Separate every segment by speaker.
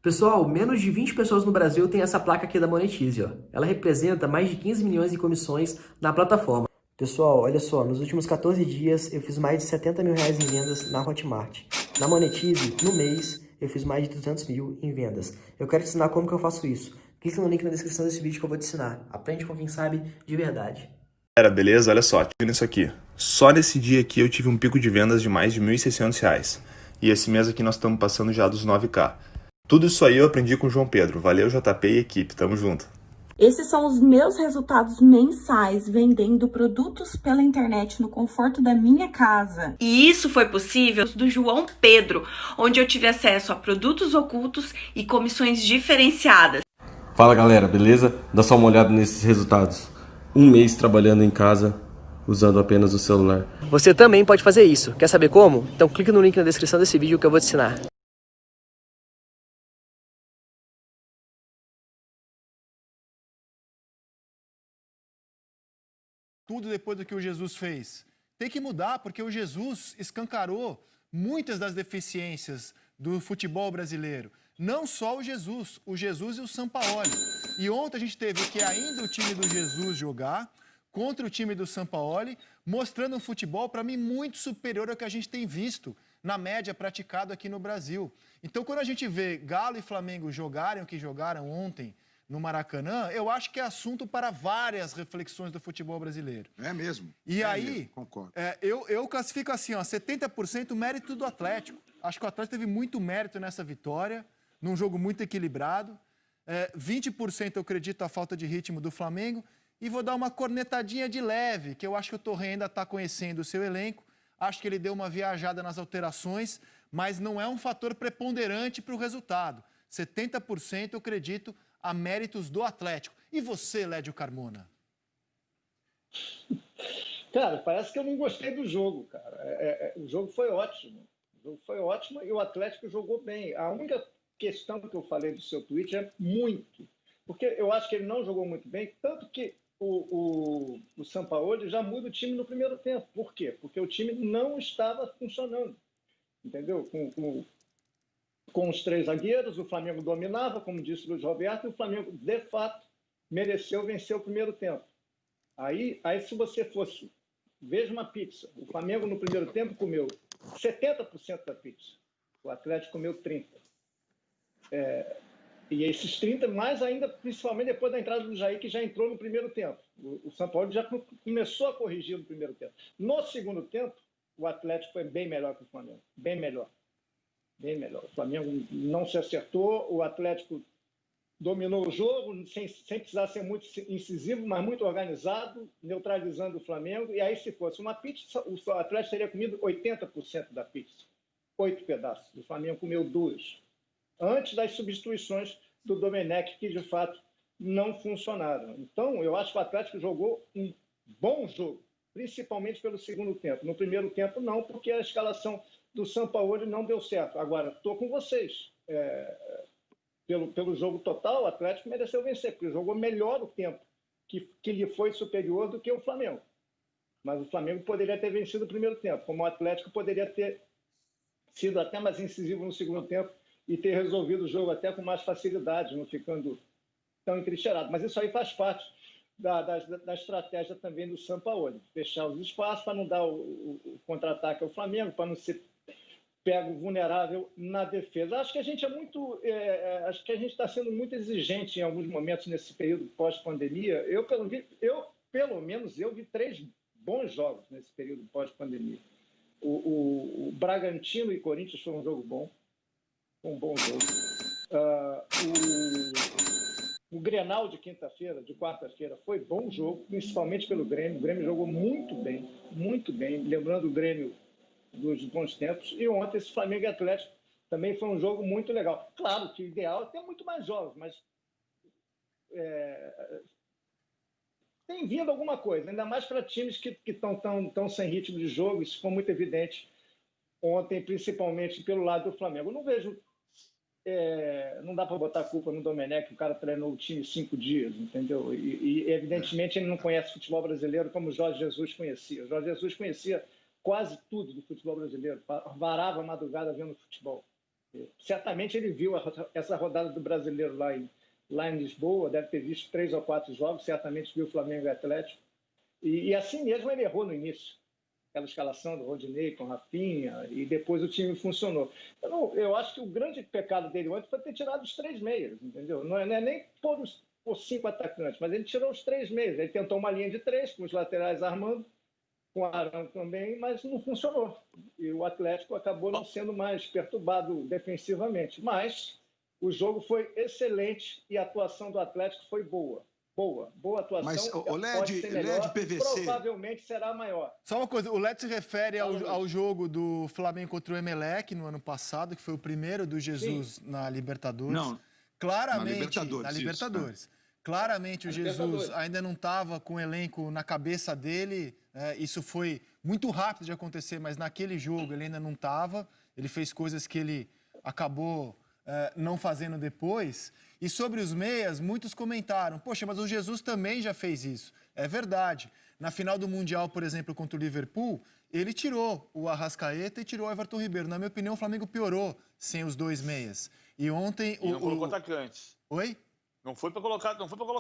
Speaker 1: Pessoal, menos de 20 pessoas no Brasil têm essa placa aqui da Monetize, ó. Ela representa mais de 15 milhões em comissões na plataforma. Pessoal, olha só, nos últimos 14 dias eu fiz mais de 70 mil reais em vendas na Hotmart. Na Monetize, no mês, eu fiz mais de 200 mil em vendas. Eu quero te ensinar como que eu faço isso. Clica no link na descrição desse vídeo que eu vou te ensinar. Aprende com quem sabe de verdade.
Speaker 2: Galera, beleza? Olha só, tive isso aqui. Só nesse dia aqui eu tive um pico de vendas de mais de R$ 1.600. E esse mês aqui nós estamos passando já dos 9K. Tudo isso aí eu aprendi com o João Pedro. Valeu, JP e equipe. Tamo junto.
Speaker 3: Esses são os meus resultados mensais vendendo produtos pela internet no conforto da minha casa.
Speaker 4: E isso foi possível do João Pedro, onde eu tive acesso a produtos ocultos e comissões diferenciadas.
Speaker 5: Fala galera, beleza? Dá só uma olhada nesses resultados. Um mês trabalhando em casa, usando apenas o celular.
Speaker 1: Você também pode fazer isso. Quer saber como? Então clica no link na descrição desse vídeo que eu vou te ensinar.
Speaker 6: Tudo depois do que o Jesus fez. Tem que mudar, porque o Jesus escancarou muitas das deficiências do futebol brasileiro. Não só o Jesus e o Sampaoli. E ontem a gente teve que ainda o time do Jesus jogar contra o time do Sampaoli, mostrando um futebol, para mim, muito superior ao que a gente tem visto na média praticado aqui no Brasil. Então, quando a gente vê Galo e Flamengo jogarem o que jogaram ontem no Maracanã, eu acho que é assunto para várias reflexões do futebol brasileiro.
Speaker 7: É mesmo.
Speaker 6: E
Speaker 7: é
Speaker 6: aí,
Speaker 7: mesmo, concordo.
Speaker 6: Eu classifico assim, ó, 70% mérito do Atlético. Acho que o Atlético teve muito mérito nessa vitória, num jogo muito equilibrado. 20% eu acredito a falta de ritmo do Flamengo. E vou dar uma cornetadinha de leve, que eu acho que o Torre ainda está conhecendo o seu elenco. Acho que ele deu uma viajada nas alterações, mas não é um fator preponderante para o resultado. 70% eu acredito a méritos do Atlético. E você, Lédio Carmona?
Speaker 8: Cara, parece que eu não gostei do jogo, cara. O jogo foi ótimo. O jogo foi ótimo e o Atlético jogou bem. A única questão que eu falei do seu tweet é muito. Porque eu acho que ele não jogou muito bem, tanto que o Sampaoli já muda o time no primeiro tempo. Por quê? Porque o time não estava funcionando. Entendeu? Com os três zagueiros, o Flamengo dominava, como disse o Luiz Roberto, e o Flamengo, de fato, mereceu vencer o primeiro tempo. Aí se você fosse, veja uma pizza, o Flamengo no primeiro tempo comeu 70% da pizza, o Atlético comeu 30%. E esses 30%, mais ainda, principalmente depois da entrada do Jair, que já entrou no primeiro tempo. O São Paulo já começou a corrigir no primeiro tempo. No segundo tempo, o Atlético foi bem melhor que o Flamengo, bem melhor. Bem melhor. O Flamengo não se acertou, o Atlético dominou o jogo, sem precisar ser muito incisivo, mas muito organizado, neutralizando o Flamengo. E aí, se fosse uma pizza, o Atlético teria comido 80% da pizza. 8 pedaços. O Flamengo comeu 2. Antes das substituições do Domenech, que de fato não funcionaram. Então, eu acho que o Atlético jogou um bom jogo, principalmente pelo segundo tempo. No primeiro tempo, não, porque a escalação do Sampaoli não deu certo. Agora, estou com vocês. Pelo jogo total, o Atlético mereceu vencer, porque jogou melhor o tempo, que lhe foi superior do que o Flamengo. Mas o Flamengo poderia ter vencido o primeiro tempo, como o Atlético poderia ter sido até mais incisivo no segundo tempo e ter resolvido o jogo até com mais facilidade, não ficando tão entrincheirado. Mas isso aí faz parte da estratégia também do Sampaoli, fechar os espaços para não dar o contra-ataque ao Flamengo, para não ser pego vulnerável na defesa. Acho que a gente acho que a gente está sendo muito exigente em alguns momentos nesse período pós-pandemia. Pelo menos eu vi 3 bons jogos nesse período pós-pandemia. O Bragantino e Corinthians foi um jogo bom, um bom jogo. O Grenal de quarta-feira, foi bom jogo, principalmente pelo Grêmio. O Grêmio jogou muito bem, lembrando o Grêmio dos bons tempos. E ontem, esse Flamengo e Atlético também foi um jogo muito legal. Claro que o ideal é ter muito mais jogos, mas tem vindo alguma coisa, ainda mais para times que estão tão sem ritmo de jogo. Isso ficou muito evidente ontem, principalmente pelo lado do Flamengo. Eu não vejo... não dá para botar a culpa no Domenech, o cara treinou o time 5 dias, entendeu? E evidentemente, ele não conhece futebol brasileiro como o Jorge Jesus conhecia. O Jorge Jesus conhecia quase tudo do futebol brasileiro, varava a madrugada vendo futebol. Certamente ele viu essa rodada do Brasileiro lá em Lisboa, deve ter visto 3 ou 4 jogos, certamente viu o Flamengo e o Atlético. E assim mesmo ele errou no início. Aquela escalação do Rodinei com Rafinha, e depois o time funcionou. Eu acho que o grande pecado dele ontem foi ter tirado os 3 meias, entendeu? Não é nem por 5 atacantes, mas ele tirou os 3 meias. Ele tentou uma linha de 3, com os laterais armando, com o Arão também, mas não funcionou. E o Atlético acabou não sendo mais perturbado defensivamente. Mas o jogo foi excelente e a atuação do Atlético foi boa. Boa atuação.
Speaker 7: Mas o
Speaker 8: pode ser melhor,
Speaker 7: LED PVC.
Speaker 8: provavelmente será maior.
Speaker 6: Só uma coisa, o LED se refere ao jogo do Flamengo contra o Emelec no ano passado, que foi o primeiro do Jesus na Libertadores.
Speaker 7: Não,
Speaker 6: claramente,
Speaker 7: na Libertadores.
Speaker 6: Isso, claramente o Jesus
Speaker 8: Libertadores.
Speaker 6: ainda não estava com o elenco na cabeça dele. Isso foi muito rápido de acontecer, mas naquele jogo ele ainda não estava. Ele fez coisas que ele acabou não fazendo depois. E sobre os meias, muitos comentaram, poxa, mas o Jesus também já fez isso. É verdade. Na final do Mundial, por exemplo, contra o Liverpool, ele tirou o Arrascaeta e tirou o Everton Ribeiro. Na minha opinião, o Flamengo piorou sem os 2 meias. E ontem...
Speaker 9: E não colocou atacantes.
Speaker 6: Oi?
Speaker 9: Não foi para colocar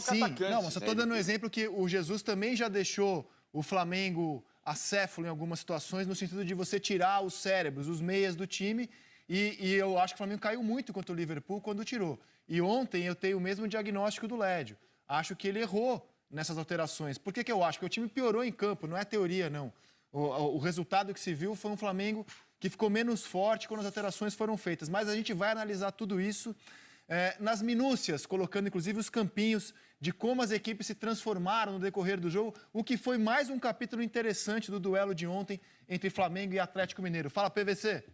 Speaker 6: Sim,
Speaker 9: atacantes.
Speaker 6: não, mas só estou dando um exemplo que o Jesus também já deixou o Flamengo acéfalo em algumas situações, no sentido de você tirar os cérebros, os meias do time, e eu acho que o Flamengo caiu muito contra o Liverpool quando tirou. E ontem eu tenho o mesmo diagnóstico do Lédio. Acho que ele errou nessas alterações. Por que eu acho? Porque o time piorou em campo, não é teoria, não. O resultado que se viu foi um Flamengo que ficou menos forte quando as alterações foram feitas. Mas a gente vai analisar tudo isso nas minúcias, colocando inclusive os campinhos de como as equipes se transformaram no decorrer do jogo, o que foi mais um capítulo interessante do duelo de ontem entre Flamengo e Atlético Mineiro. Fala, PVC.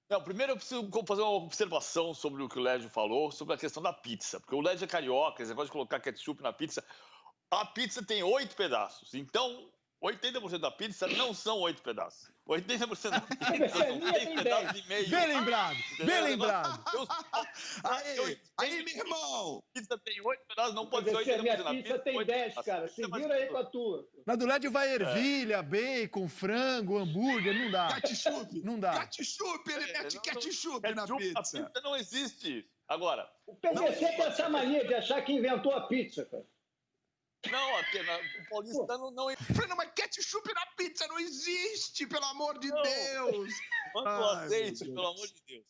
Speaker 9: Não, primeiro eu preciso fazer uma observação sobre o que o Lédio falou, sobre a questão da pizza. Porque o Lédio é carioca, esse negócio de colocar ketchup na pizza. A pizza tem 8 pedaços. Então, 80% da pizza não são 8 pedaços. 80% da pizza são 3 pedaços e meio.
Speaker 6: Bem lembrado, bem lembrado.
Speaker 7: Aí, meu irmão!
Speaker 9: A pizza tem 8 pedaços, não pode ser 80%
Speaker 8: Minha
Speaker 9: da
Speaker 8: pizza
Speaker 9: pizza.
Speaker 8: tem 10, cara. Se vira aí com a tua.
Speaker 6: Na do Lédio vai ervilha, bacon, frango, hambúrguer, não dá.
Speaker 7: Ketchup!
Speaker 6: Não dá.
Speaker 7: Ketchup! Ele mete ketchup na
Speaker 9: A
Speaker 7: pizza.
Speaker 9: pizza não existe. Agora,
Speaker 8: O PVC tem essa mania de achar que inventou a pizza, cara.
Speaker 9: não, o paulistano não
Speaker 7: Falei, não, mas ketchup na pizza não existe, pelo amor de
Speaker 9: Não.
Speaker 7: Deus!
Speaker 9: Manda o
Speaker 7: Ai,
Speaker 9: azeite,
Speaker 7: meu Deus.
Speaker 9: pelo amor de Deus.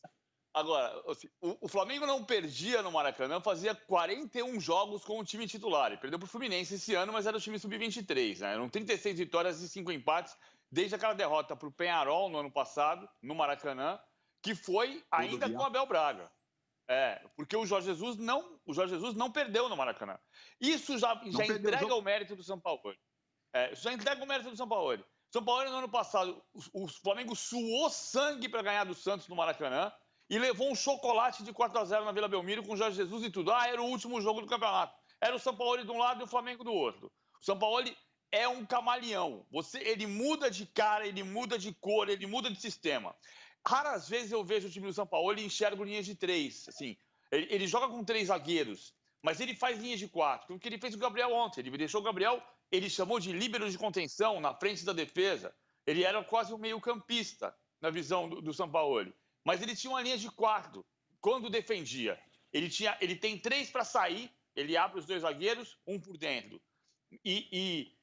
Speaker 9: Agora, assim, o Flamengo não perdia no Maracanã, fazia 41 jogos com o time titular. Ele perdeu para o Fluminense esse ano, mas era o time sub-23. Né? Eram 36 vitórias e 5 empates, desde aquela derrota para o Penharol no ano passado, no Maracanã, que foi ainda com o Abel Braga. Porque o Jorge Jesus não perdeu no Maracanã. Isso já entrega o mérito do Sampaoli. Isso já entrega o mérito do Sampaoli. O Sampaoli, no ano passado, o Flamengo suou sangue para ganhar do Santos no Maracanã e levou um chocolate de 4-0 na Vila Belmiro com o Jorge Jesus e tudo. Era o último jogo do campeonato. Era o Sampaoli de um lado e o Flamengo do outro. O Sampaoli é um camaleão. Ele muda de cara, ele muda de cor, ele muda de sistema. Raras vezes eu vejo o time do Sampaoli e enxergo linhas de 3. Assim, ele joga com 3 zagueiros, mas ele faz linhas de 4. O que ele fez com o Gabriel ontem. Ele deixou o Gabriel, ele chamou de líbero de contenção na frente da defesa. Ele era quase um meio-campista na visão do Sampaoli. Mas ele tinha uma linha de 4 quando defendia. Ele tem 3 para sair, ele abre os 2 zagueiros, um por dentro. E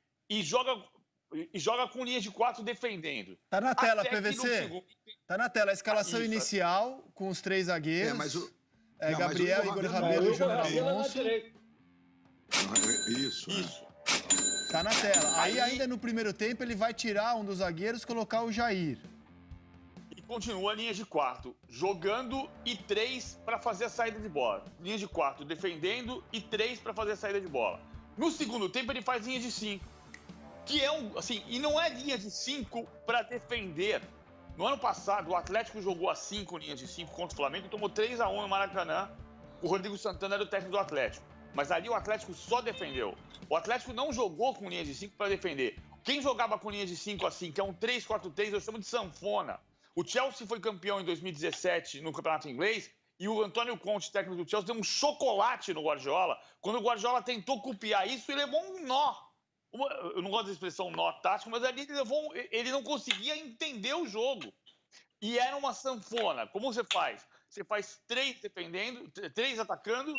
Speaker 9: joga com linha de 4 defendendo.
Speaker 6: Tá na tela,
Speaker 9: Até que no
Speaker 6: PVC.
Speaker 9: segundo-
Speaker 6: Tá na tela. A escalação
Speaker 9: Isso.
Speaker 6: inicial, com os 3 zagueiros.
Speaker 7: Mas o...
Speaker 6: Gabriel, Igor Rabelo e Júnior Alonso.
Speaker 7: Isso.
Speaker 6: Tá na tela. Aí ainda no primeiro tempo ele vai tirar um dos zagueiros e colocar o Jair.
Speaker 9: E continua a linha de 4, jogando e 3 para fazer a saída de bola. Linha de 4 defendendo e 3 para fazer a saída de bola. No segundo tempo ele faz linha de 5, que é e não é linha de 5 para defender. No ano passado o Atlético jogou a 5 linhas de 5 contra o Flamengo e tomou 3-1 no Maracanã. O Rodrigo Santana era o técnico do Atlético, mas ali o Atlético só defendeu. O Atlético não jogou com linha de 5 para defender. Quem jogava com linha de 5 assim, que é um 3-4-3, eu chamo de sanfona. O Chelsea foi campeão em 2017 no Campeonato Inglês e o Antônio Conte, técnico do Chelsea, deu um chocolate no Guardiola quando o Guardiola tentou copiar isso e levou um nó. Eu não gosto da expressão nó tático, mas ali ele não conseguia entender o jogo. E era uma sanfona. Como você faz? você faz 3 defendendo, 3 atacando.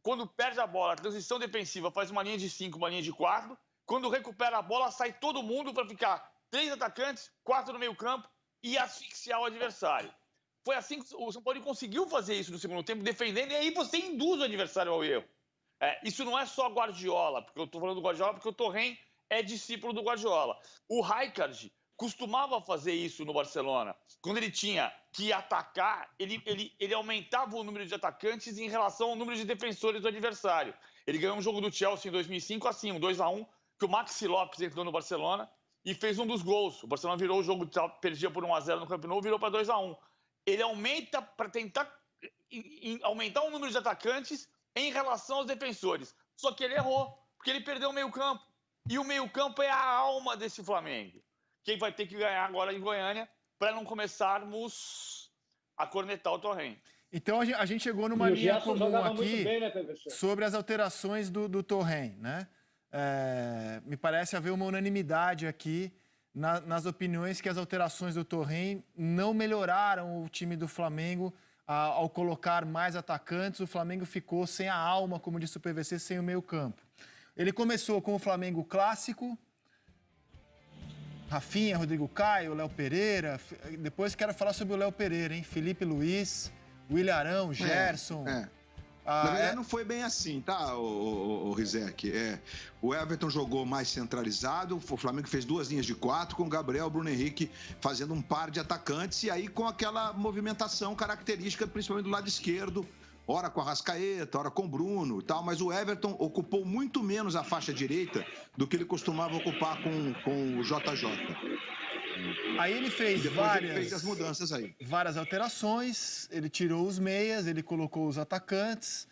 Speaker 9: Quando perde a bola, a transição defensiva faz uma linha de 5, uma linha de 4. Quando recupera a bola, sai todo mundo para ficar 3 atacantes, 4 no meio campo e asfixiar o adversário. Foi assim que o São Paulo conseguiu fazer isso no segundo tempo, defendendo, e aí você induz o adversário ao erro. Isso não é só Guardiola, porque eu estou falando do Guardiola porque o Torrent é discípulo do Guardiola. O Rijkaard costumava fazer isso no Barcelona. Quando ele tinha que atacar, ele aumentava o número de atacantes em relação ao número de defensores do adversário. Ele ganhou um jogo do Chelsea em 2005 assim, um 2-1, que o Maxi Lopes entrou no Barcelona e fez um dos gols. O Barcelona virou o jogo, perdia por 1-0 no Camp Nou, virou para 2-1. Ele aumenta para tentar aumentar o número de atacantes em relação aos defensores. Só que ele errou, porque ele perdeu o meio-campo. E o meio-campo é a alma desse Flamengo. Quem vai ter que ganhar agora em Goiânia para não começarmos a cornetar o Torrent.
Speaker 6: Então a gente chegou numa linha comum aqui sobre as alterações do Torrent, né? Me parece haver uma unanimidade aqui nas opiniões que as alterações do Torrent não melhoraram o time do Flamengo ao colocar mais atacantes. O Flamengo ficou sem a alma, como disse o PVC, sem o meio-campo. Ele começou com o Flamengo clássico, Rafinha, Rodrigo Caio, Léo Pereira. Depois quero falar sobre o Léo Pereira, hein? Felipe Luiz, William Arão, Gerson.
Speaker 7: Na verdade, não foi bem assim, tá, o Rizek? O Everton jogou mais centralizado, o Flamengo fez 2 linhas de 4, com o Gabriel e o Bruno Henrique fazendo um par de atacantes, e aí com aquela movimentação característica, principalmente do lado esquerdo, ora com a Arrascaeta, ora com o Bruno e tal, mas o Everton ocupou muito menos a faixa direita do que ele costumava ocupar com o JJ.
Speaker 6: Aí ele fez
Speaker 7: as mudanças aí.
Speaker 6: Várias alterações, ele tirou os meias, ele colocou os atacantes.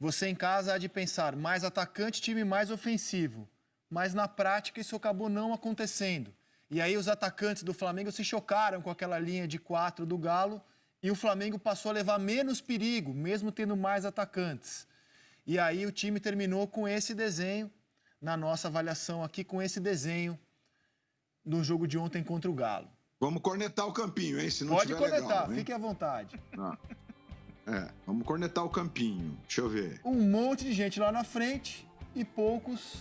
Speaker 6: Você em casa há de pensar, mais atacante, time mais ofensivo. Mas na prática isso acabou não acontecendo. E aí os atacantes do Flamengo se chocaram com aquela linha de 4 do Galo e o Flamengo passou a levar menos perigo, mesmo tendo mais atacantes. E aí o time terminou com esse desenho, na nossa avaliação aqui, com esse desenho no jogo de ontem contra o Galo.
Speaker 7: Vamos cornetar o campinho, hein? Se não
Speaker 6: Pode cornetar,
Speaker 7: legal,
Speaker 6: fique à vontade.
Speaker 7: Vamos cornetar o campinho. Deixa eu ver.
Speaker 6: Um monte de gente lá na frente e poucos...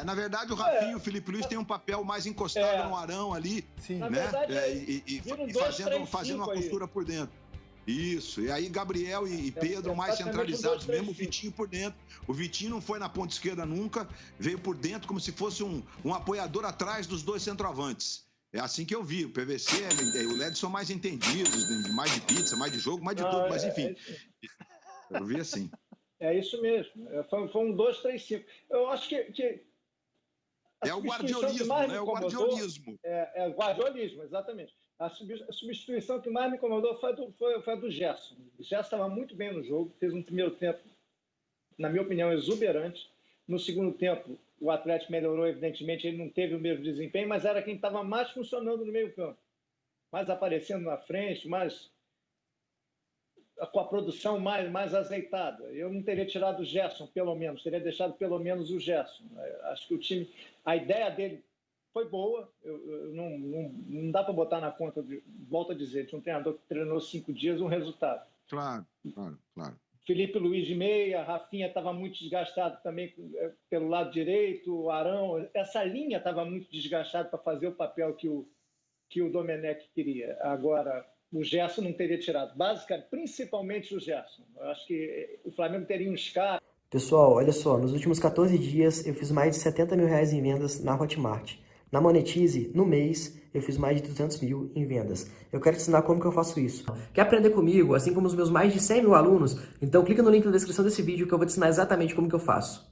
Speaker 7: Na verdade, o Rafinha e o Felipe Luiz têm um papel mais encostado no Arão ali.
Speaker 6: Sim.
Speaker 7: Né?
Speaker 8: Verdade,
Speaker 7: fazendo uma costura por dentro. Isso, e aí Gabriel e Pedro mais centralizados, mesmo o Vitinho por dentro. O Vitinho não foi na ponta esquerda nunca, veio por dentro como se fosse um apoiador atrás dos 2 centroavantes. É assim que eu vi, o PVC e o LED são mais entendidos, mais de pizza, mais de jogo, mais de tudo, mas enfim, eu vi assim.
Speaker 8: É isso mesmo, foi um 2-3-5. Eu acho que
Speaker 7: é o guardiolismo, né? O guardiolismo.
Speaker 8: É o guardiolismo, exatamente. A substituição que mais me incomodou foi a do Gerson. O Gerson estava muito bem no jogo, fez um primeiro tempo, na minha opinião, exuberante. No segundo tempo, o Atlético melhorou, evidentemente, ele não teve o mesmo desempenho, mas era quem estava mais funcionando no meio-campo, mais aparecendo na frente, mais com a produção mais azeitada. Eu não teria tirado o Gerson, pelo menos, teria deixado pelo menos o Gerson. Acho que o time, a ideia dele foi boa, não dá para botar na conta, volto a dizer, de um treinador que treinou 5 dias, um resultado.
Speaker 7: Claro.
Speaker 8: Felipe Luiz de meia, Rafinha estava muito desgastado também pelo lado direito, o Arão, essa linha estava muito desgastada para fazer o papel que o Domenech queria. Agora, o Gerson não teria tirado, basicamente, principalmente o Gerson. Eu acho que o Flamengo teria um escape.
Speaker 1: Pessoal, olha só, nos últimos 14 dias eu fiz mais de 70 mil reais em vendas na Hotmart. Na Monetize, no mês, eu fiz mais de 200 mil em vendas. Eu quero te ensinar como que eu faço isso. Quer aprender comigo, assim como os meus mais de 100 mil alunos? Então clica no link na descrição desse vídeo que eu vou te ensinar exatamente como que eu faço.